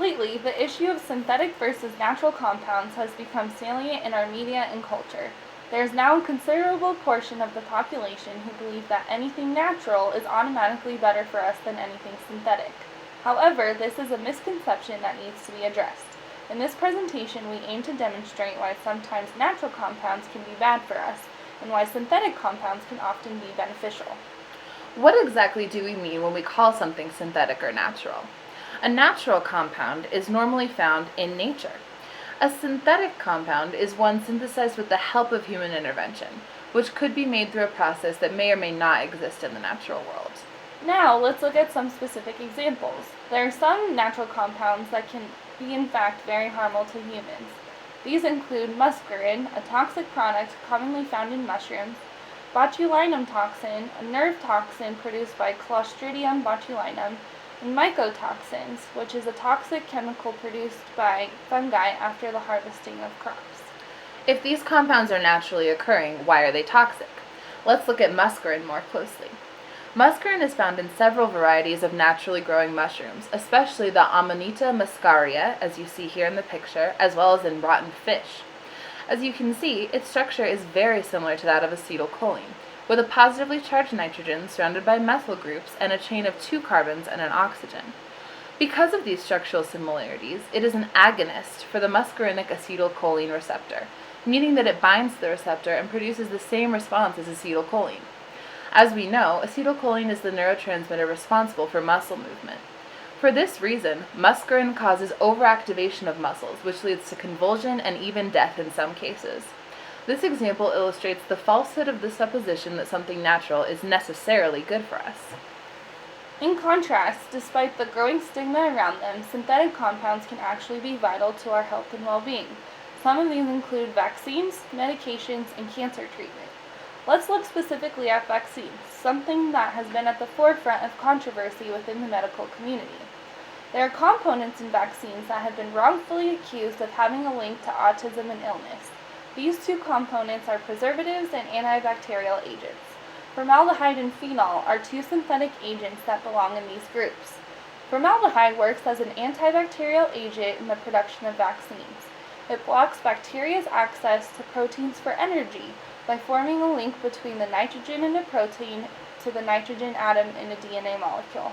Lately, the issue of synthetic versus natural compounds has become salient in our media and culture. There is now a considerable portion of the population who believe that anything natural is automatically better for us than anything synthetic. However, this is a misconception that needs to be addressed. In this presentation, we aim to demonstrate why sometimes natural compounds can be bad for us, and why synthetic compounds can often be beneficial. What exactly do we mean when we call something synthetic or natural? A natural compound is normally found in nature. A synthetic compound is one synthesized with the help of human intervention, which could be made through a process that may or may not exist in the natural world. Now, let's look at some specific examples. There are some natural compounds that can be in fact very harmful to humans. These include muscarine, a toxic product commonly found in mushrooms, botulinum toxin, a nerve toxin produced by Clostridium botulinum, and mycotoxins, which is a toxic chemical produced by fungi after the harvesting of crops. If these compounds are naturally occurring, why are they toxic? Let's look at muscarine more closely. Muscarine is found in several varieties of naturally growing mushrooms, especially the Amanita muscaria, as you see here in the picture, as well as in rotten fish. As you can see, its structure is very similar to that of acetylcholine, with a positively charged nitrogen surrounded by methyl groups and a chain of 2 carbons and an oxygen. Because of these structural similarities, it is an agonist for the muscarinic acetylcholine receptor, meaning that it binds to the receptor and produces the same response as acetylcholine. As we know, acetylcholine is the neurotransmitter responsible for muscle movement. For this reason, muscarine causes overactivation of muscles, which leads to convulsion and even death in some cases. This example illustrates the falsehood of the supposition that something natural is necessarily good for us. In contrast, despite the growing stigma around them, synthetic compounds can actually be vital to our health and well-being. Some of these include vaccines, medications, and cancer treatment. Let's look specifically at vaccines, something that has been at the forefront of controversy within the medical community. There are components in vaccines that have been wrongfully accused of having a link to autism and illness. These 2 components are preservatives and antibacterial agents. Formaldehyde and phenol are 2 synthetic agents that belong in these groups. Formaldehyde works as an antibacterial agent in the production of vaccines. It blocks bacteria's access to proteins for energy by forming a link between the nitrogen in a protein to the nitrogen atom in a DNA molecule.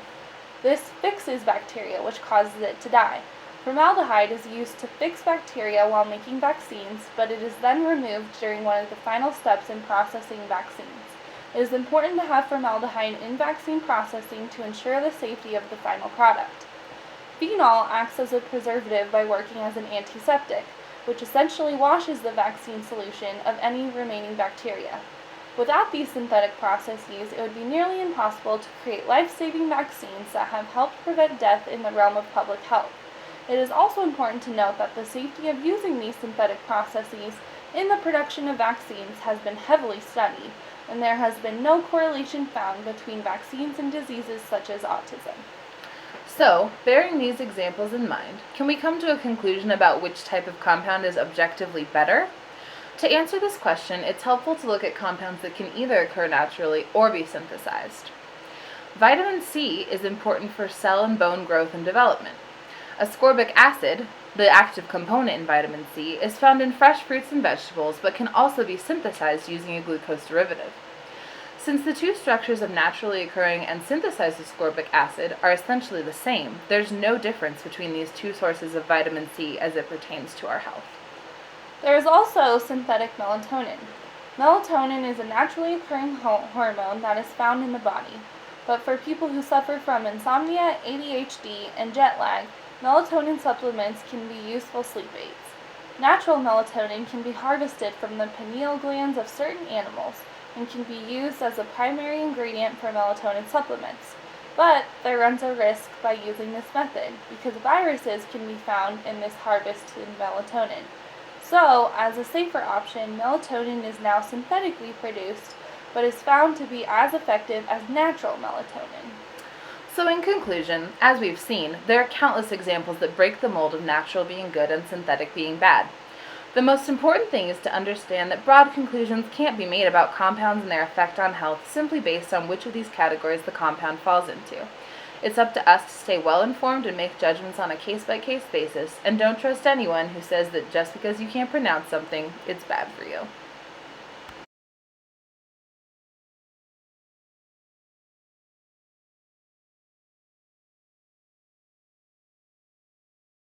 This fixes bacteria, which causes it to die. Formaldehyde is used to fix bacteria while making vaccines, but it is then removed during one of the final steps in processing vaccines. It is important to have formaldehyde in vaccine processing to ensure the safety of the final product. Phenol acts as a preservative by working as an antiseptic, which essentially washes the vaccine solution of any remaining bacteria. Without these synthetic processes, it would be nearly impossible to create life-saving vaccines that have helped prevent death in the realm of public health. It is also important to note that the safety of using these synthetic processes in the production of vaccines has been heavily studied, and there has been no correlation found between vaccines and diseases such as autism. So, bearing these examples in mind, can we come to a conclusion about which type of compound is objectively better? To answer this question, it's helpful to look at compounds that can either occur naturally or be synthesized. Vitamin C is important for cell and bone growth and development. Ascorbic acid, the active component in vitamin C, is found in fresh fruits and vegetables but can also be synthesized using a glucose derivative. Since the 2 structures of naturally occurring and synthesized ascorbic acid are essentially the same, there's no difference between these 2 sources of vitamin C as it pertains to our health. There is also synthetic melatonin. Melatonin is a naturally occurring hormone that is found in the body, but for people who suffer from insomnia, ADHD, and jet lag, melatonin supplements can be useful sleep aids. Natural melatonin can be harvested from the pineal glands of certain animals and can be used as a primary ingredient for melatonin supplements. But there runs a risk by using this method, because viruses can be found in this harvested melatonin. So, as a safer option, melatonin is now synthetically produced, but is found to be as effective as natural melatonin. So in conclusion, as we've seen, there are countless examples that break the mold of natural being good and synthetic being bad. The most important thing is to understand that broad conclusions can't be made about compounds and their effect on health simply based on which of these categories the compound falls into. It's up to us to stay well informed and make judgments on a case-by-case basis, and don't trust anyone who says that just because you can't pronounce something, it's bad for you.